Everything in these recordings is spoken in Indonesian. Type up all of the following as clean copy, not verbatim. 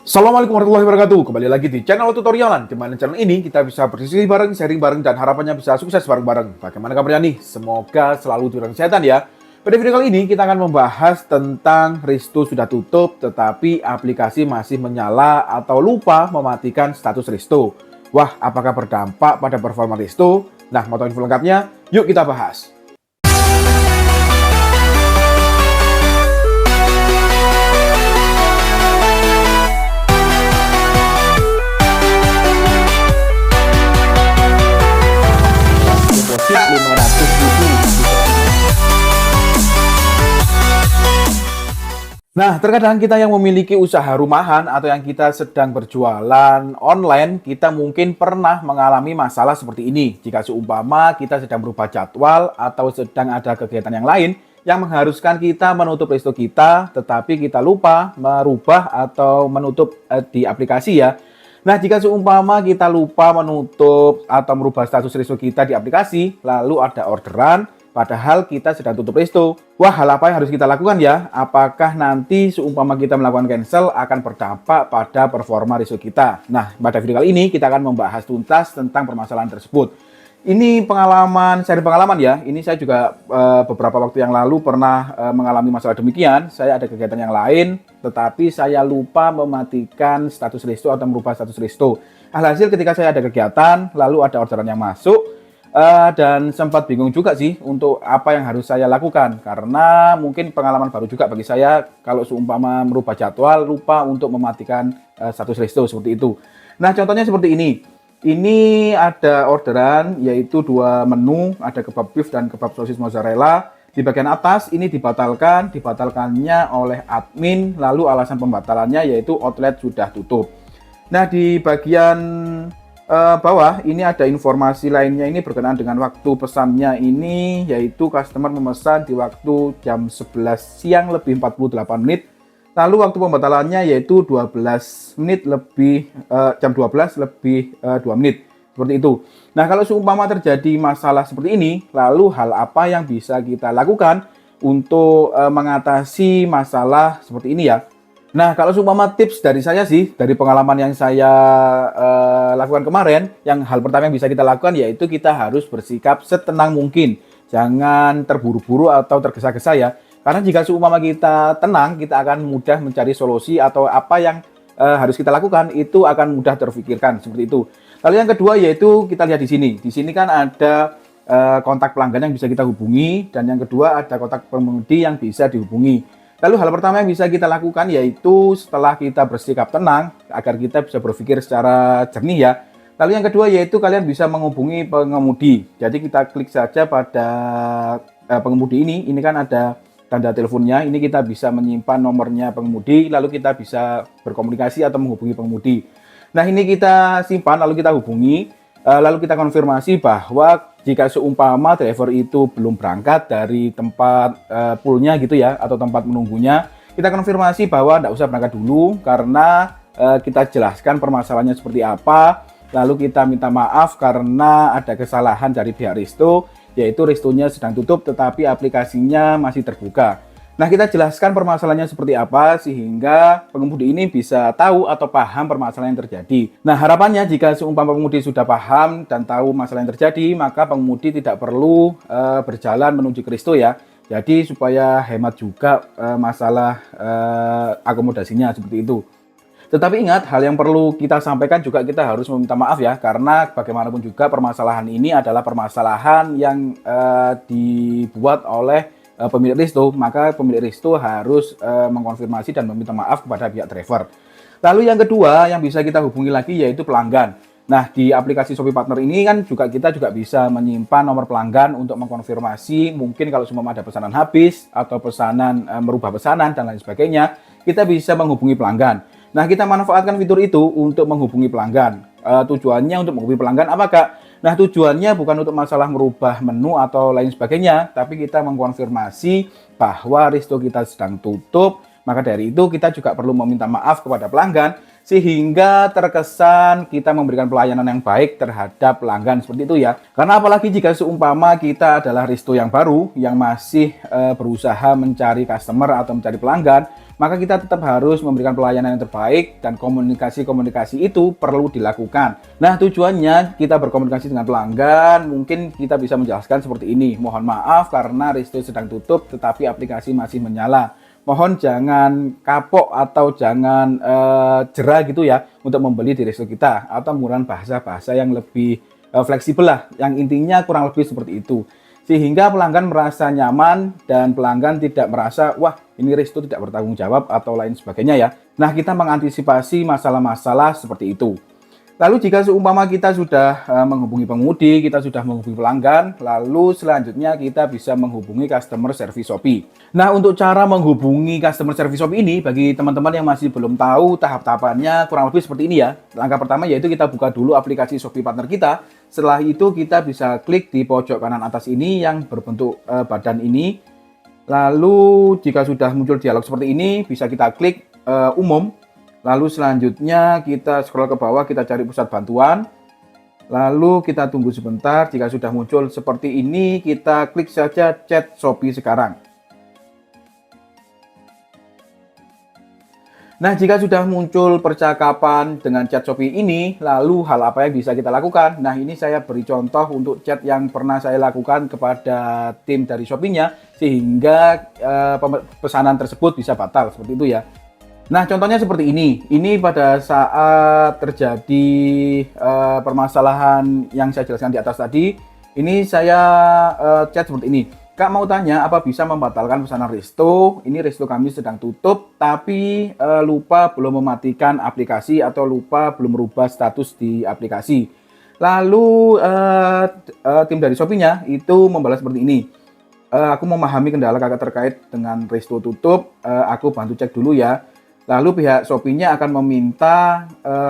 Assalamualaikum warahmatullahi wabarakatuh. Kembali lagi di channel tutorialan. Di mana channel ini kita bisa berdiskusi bareng, sharing bareng, dan harapannya bisa sukses bareng-bareng. Bagaimana kabarnya nih? Semoga selalu diberikan kesehatan ya. Pada video kali ini kita akan membahas tentang Resto sudah tutup tetapi aplikasi masih menyala atau lupa mematikan status Resto. Wah, apakah berdampak pada performa Resto? Nah, mau tahu info lengkapnya? Yuk kita bahas. Nah, terkadang kita yang memiliki usaha rumahan atau yang kita sedang berjualan online, kita mungkin pernah mengalami masalah seperti ini. Jika seumpama kita sedang berubah jadwal atau sedang ada kegiatan yang lain yang mengharuskan kita menutup resto kita, tetapi kita lupa merubah atau menutup di aplikasi ya. Nah, jika seumpama kita lupa menutup atau merubah status resto kita di aplikasi, lalu ada orderan, padahal kita sedang tutup resto. Wah, hal apa yang harus kita lakukan ya? Apakah nanti seumpama kita melakukan cancel akan berdampak pada performa resto kita? Nah, pada video kali ini kita akan membahas tuntas tentang permasalahan tersebut. Ini pengalaman, sharing pengalaman ya. Ini saya juga beberapa waktu yang lalu pernah mengalami masalah demikian. Saya ada kegiatan yang lain, tetapi saya lupa mematikan status resto atau merubah status resto. Alhasil ketika saya ada kegiatan, lalu ada orderan yang masuk, dan sempat bingung juga sih untuk apa yang harus saya lakukan. Karena mungkin pengalaman baru juga bagi saya kalau seumpama merubah jadwal, lupa untuk mematikan status resto seperti itu. Nah, contohnya seperti ini. Ini ada orderan yaitu 2 menu, ada kebab beef dan kebab sosis mozzarella. Di bagian atas ini dibatalkannya oleh admin, lalu alasan pembatalannya yaitu outlet sudah tutup. Nah, di bagian bawah ini ada informasi lainnya ini berkenaan dengan waktu pesannya ini, yaitu customer memesan di waktu jam 11 siang lebih 48 menit. Lalu waktu pembatalannya yaitu 12 menit lebih jam 12 lebih 2 menit. Seperti itu. Nah, kalau seumpama terjadi masalah seperti ini, lalu hal apa yang bisa kita lakukan untuk mengatasi masalah seperti ini ya? Nah, kalau seumpama tips dari saya sih, dari pengalaman yang saya lakukan kemarin, yang hal pertama yang bisa kita lakukan yaitu kita harus bersikap setenang mungkin. Jangan terburu-buru atau tergesa-gesa ya. Karena jika seumpama kita tenang, kita akan mudah mencari solusi atau apa yang harus kita lakukan itu akan mudah terfikirkan seperti itu. Lalu yang kedua yaitu kita lihat di sini. Di sini kan ada kontak pelanggan yang bisa kita hubungi dan yang kedua ada kontak pengemudi yang bisa dihubungi. Lalu hal pertama yang bisa kita lakukan yaitu setelah kita bersikap tenang agar kita bisa berpikir secara jernih ya. Lalu yang kedua yaitu kalian bisa menghubungi pengemudi. Jadi kita klik saja pada pengemudi ini kan ada tanda teleponnya, ini kita bisa menyimpan nomornya pengemudi, lalu kita bisa berkomunikasi atau menghubungi pengemudi. Nah, ini kita simpan, lalu kita hubungi, lalu kita konfirmasi bahwa jika seumpama driver itu belum berangkat dari tempat poolnya gitu ya, atau tempat menunggunya, kita konfirmasi bahwa tidak usah berangkat dulu, karena kita jelaskan permasalahannya seperti apa, lalu kita minta maaf karena ada kesalahan dari pihak resto, yaitu restonya sedang tutup tetapi aplikasinya masih terbuka. Nah, kita jelaskan permasalahannya seperti apa sehingga pengemudi ini bisa tahu atau paham permasalahan yang terjadi. Nah, harapannya jika seumpama pengemudi sudah paham dan tahu masalah yang terjadi, maka pengemudi tidak perlu berjalan menuju ke resto ya. Jadi supaya hemat juga masalah akomodasinya seperti itu. Tetapi ingat, hal yang perlu kita sampaikan juga kita harus meminta maaf ya, karena bagaimanapun juga permasalahan ini adalah permasalahan yang dibuat oleh pemilik resto, maka pemilik resto harus mengkonfirmasi dan meminta maaf kepada pihak driver. Lalu yang kedua yang bisa kita hubungi lagi yaitu pelanggan. Nah, di aplikasi Shopee Partner ini kan kita juga bisa menyimpan nomor pelanggan untuk mengkonfirmasi mungkin kalau semua ada pesanan habis atau pesanan merubah pesanan dan lain sebagainya, kita bisa menghubungi pelanggan. Nah, kita manfaatkan fitur itu untuk menghubungi pelanggan. Tujuannya untuk menghubungi pelanggan apa, Kak? Nah, tujuannya bukan untuk masalah merubah menu atau lain sebagainya, tapi kita mengkonfirmasi bahwa resto kita sedang tutup. Maka dari itu kita juga perlu meminta maaf kepada pelanggan sehingga terkesan kita memberikan pelayanan yang baik terhadap pelanggan seperti itu ya. Karena apalagi jika seumpama kita adalah resto yang baru yang masih berusaha mencari customer atau mencari pelanggan, maka kita tetap harus memberikan pelayanan yang terbaik dan komunikasi-komunikasi itu perlu dilakukan. Nah, tujuannya kita berkomunikasi dengan pelanggan, mungkin kita bisa menjelaskan seperti ini. Mohon maaf karena resto sedang tutup tetapi aplikasi masih menyala. Mohon jangan kapok atau jangan jera gitu ya untuk membeli di resto kita, atau menggunakan bahasa-bahasa yang lebih fleksibel lah. Yang intinya kurang lebih seperti itu. Sehingga pelanggan merasa nyaman dan pelanggan tidak merasa, wah ini resto tidak bertanggung jawab atau lain sebagainya ya. Nah, kita mengantisipasi masalah-masalah seperti itu. Lalu jika seumpama kita sudah menghubungi pengemudi, kita sudah menghubungi pelanggan, lalu selanjutnya kita bisa menghubungi customer service Shopee. Nah, untuk cara menghubungi customer service Shopee ini, bagi teman-teman yang masih belum tahu tahap-tahapannya kurang lebih seperti ini ya. Langkah pertama yaitu kita buka dulu aplikasi Shopee Partner kita. Setelah itu kita bisa klik di pojok kanan atas ini yang berbentuk badan ini. Lalu jika sudah muncul dialog seperti ini, bisa kita klik umum. Lalu selanjutnya kita scroll ke bawah, kita cari pusat bantuan. Lalu kita tunggu sebentar, jika sudah muncul seperti ini, kita klik saja chat Shopee sekarang. Nah, jika sudah muncul percakapan dengan chat Shopee ini, lalu hal apa yang bisa kita lakukan? Nah, ini saya beri contoh untuk chat yang pernah saya lakukan kepada tim dari Shopee-nya, sehingga pesanan tersebut bisa batal, seperti itu ya. Nah, contohnya seperti ini. Ini pada saat terjadi permasalahan yang saya jelaskan di atas tadi, ini saya chat seperti ini. Kak mau tanya, apa bisa membatalkan pesanan resto? Ini resto kami sedang tutup, tapi lupa belum mematikan aplikasi atau lupa belum merubah status di aplikasi. Lalu tim dari Shopee-nya itu membalas seperti ini. Aku memahami kendala kakak terkait dengan resto tutup, aku bantu cek dulu ya. Lalu pihak Shopee-nya akan meminta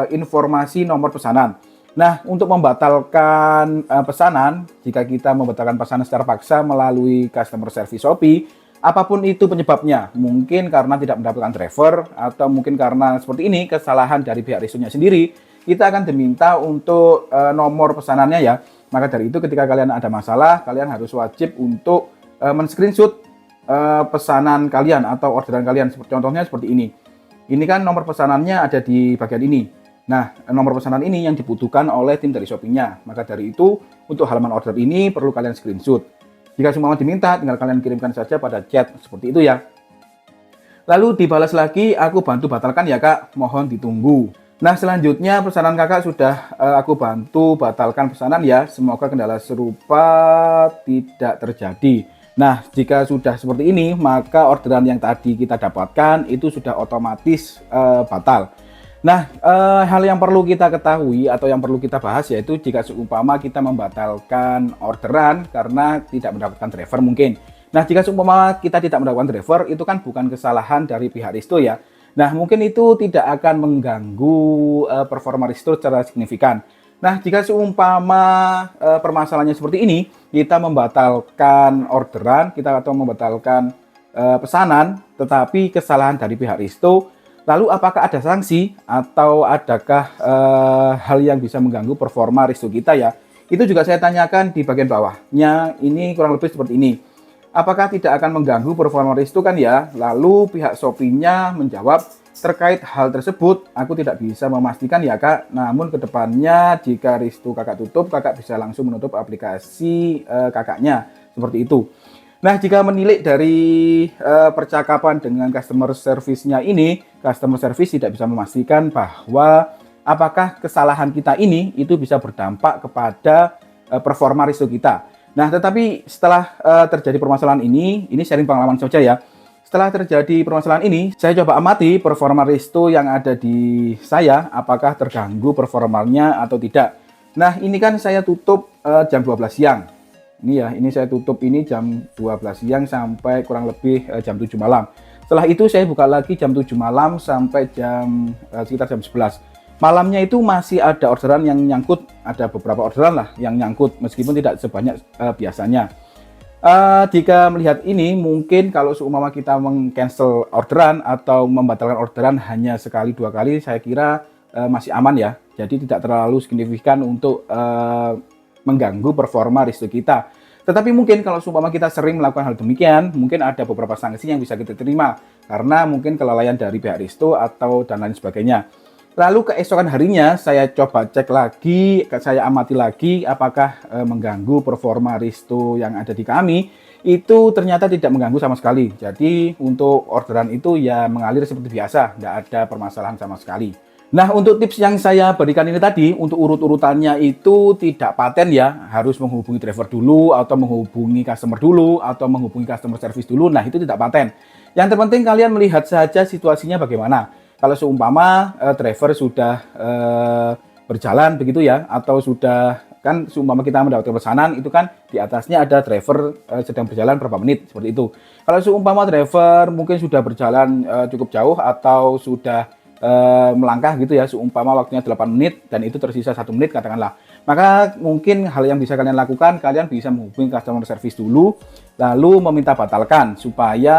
informasi nomor pesanan. Nah, untuk membatalkan pesanan, jika kita membatalkan pesanan secara paksa melalui customer service Shopee, apapun itu penyebabnya, mungkin karena tidak mendapatkan driver, atau mungkin karena seperti ini, kesalahan dari pihak restonya sendiri, kita akan diminta untuk nomor pesanannya ya. Maka dari itu ketika kalian ada masalah, kalian harus wajib untuk men-screenshot pesanan kalian atau orderan kalian. Contohnya seperti ini. Ini kan nomor pesanannya ada di bagian ini. Nah, nomor pesanan ini yang dibutuhkan oleh tim dari Shopee-nya. Maka dari itu, untuk halaman order ini perlu kalian screenshot. Jika semua diminta, tinggal kalian kirimkan saja pada chat. Seperti itu ya. Lalu dibalas lagi, aku bantu batalkan ya kak, mohon ditunggu. Nah, selanjutnya pesanan kakak sudah aku bantu batalkan pesanan ya. Semoga kendala serupa tidak terjadi. Nah, jika sudah seperti ini, maka orderan yang tadi kita dapatkan itu sudah otomatis batal. Nah, hal yang perlu kita ketahui atau yang perlu kita bahas yaitu jika seumpama kita membatalkan orderan karena tidak mendapatkan driver mungkin. Nah, jika seumpama kita tidak mendapatkan driver, itu kan bukan kesalahan dari pihak resto ya. Nah, mungkin itu tidak akan mengganggu performa resto secara signifikan. Nah, jika seumpama permasalahannya seperti ini, kita membatalkan orderan, atau membatalkan pesanan, tetapi kesalahan dari pihak resto, lalu apakah ada sanksi atau adakah hal yang bisa mengganggu performa resto kita ya? Itu juga saya tanyakan di bagian bawahnya, ini kurang lebih seperti ini. Apakah tidak akan mengganggu performa resto kan ya? Lalu pihak Shopee-nya menjawab, terkait hal tersebut, aku tidak bisa memastikan ya kak, namun kedepannya jika resto kakak tutup, kakak bisa langsung menutup aplikasi kakaknya, seperti itu. Nah, jika menilik dari percakapan dengan customer service-nya ini, customer service tidak bisa memastikan bahwa apakah kesalahan kita ini itu bisa berdampak kepada performa resto kita. Nah, tetapi setelah terjadi permasalahan ini sharing pengalaman saja ya. Setelah terjadi permasalahan ini, saya coba amati performa resto yang ada di saya, apakah terganggu performanya atau tidak. Nah, ini kan saya tutup jam 12 siang. Ini ya, ini saya tutup ini jam 12 siang sampai kurang lebih jam 7 malam. Setelah itu saya buka lagi jam 7 malam sampai sekitar jam 11. Malamnya itu masih ada orderan yang nyangkut, ada beberapa orderan lah yang nyangkut, meskipun tidak sebanyak biasanya. Jika melihat ini, mungkin kalau seumpama kita meng-cancel orderan atau membatalkan orderan hanya sekali dua kali, saya kira masih aman ya. Jadi tidak terlalu signifikan untuk mengganggu performa resto kita. Tetapi mungkin kalau seumpama kita sering melakukan hal demikian, mungkin ada beberapa sanksi yang bisa kita terima karena mungkin kelalaian dari pihak Risto atau dan lain sebagainya. Lalu keesokan harinya saya coba cek lagi, saya amati lagi apakah mengganggu performa Risto yang ada di kami. Itu ternyata tidak mengganggu sama sekali. Jadi untuk orderan itu ya mengalir seperti biasa, tidak ada permasalahan sama sekali. Nah, untuk tips yang saya berikan ini tadi, untuk urut-urutannya itu tidak paten ya, harus menghubungi driver dulu, atau menghubungi customer dulu, atau menghubungi customer service dulu, nah itu tidak paten. Yang terpenting kalian melihat saja situasinya bagaimana. Kalau seumpama driver sudah berjalan begitu ya, atau sudah, kan seumpama kita mendapatkan pesanan, itu kan di atasnya ada driver sedang berjalan berapa menit, seperti itu. Kalau seumpama driver mungkin sudah berjalan cukup jauh, atau sudah melangkah gitu ya, seumpama waktunya 8 menit dan itu tersisa 1 menit katakanlah, maka mungkin hal yang bisa kalian lakukan, kalian bisa menghubungi customer service dulu lalu meminta batalkan supaya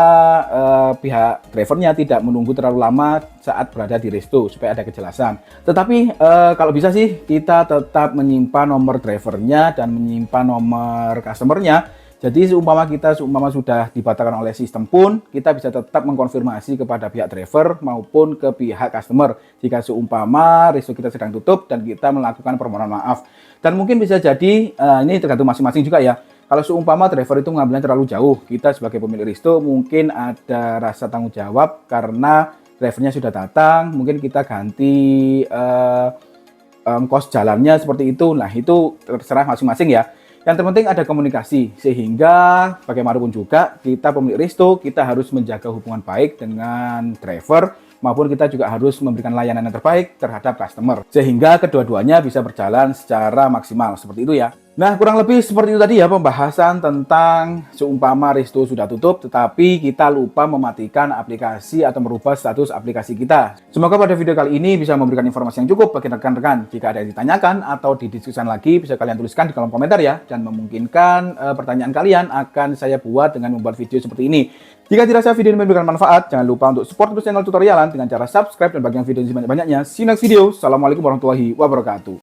pihak drivernya tidak menunggu terlalu lama saat berada di resto, supaya ada kejelasan. Tetapi kalau bisa sih kita tetap menyimpan nomor drivernya dan menyimpan nomor customernya. Jadi seumpama sudah dibatalkan oleh sistem pun, kita bisa tetap mengkonfirmasi kepada pihak driver maupun ke pihak customer jika seumpama resto kita sedang tutup dan kita melakukan permohonan maaf. Dan mungkin bisa jadi ini tergantung masing-masing juga ya. Kalau seumpama driver itu mengambilnya terlalu jauh, kita sebagai pemilik resto mungkin ada rasa tanggung jawab karena drivernya sudah datang, mungkin kita ganti kos jalannya seperti itu. Nah, itu terserah masing-masing ya. Yang terpenting ada komunikasi, sehingga bagaimanapun juga kita pemilik resto, kita harus menjaga hubungan baik dengan driver, maupun kita juga harus memberikan layanan yang terbaik terhadap customer, sehingga kedua-duanya bisa berjalan secara maksimal, seperti itu ya. Nah, kurang lebih seperti itu tadi ya pembahasan tentang seumpama resto sudah tutup, tetapi kita lupa mematikan aplikasi atau merubah status aplikasi kita. Semoga pada video kali ini bisa memberikan informasi yang cukup bagi rekan-rekan. Jika ada yang ditanyakan atau didiskusikan lagi, bisa kalian tuliskan di kolom komentar ya, dan memungkinkan pertanyaan kalian akan saya buat dengan membuat video seperti ini. Jika dirasa video ini memberikan manfaat, jangan lupa untuk support terus channel tutorialan dengan cara subscribe dan bagian video ini sebanyak-banyaknya. See you next video. Assalamualaikum warahmatullahi wabarakatuh.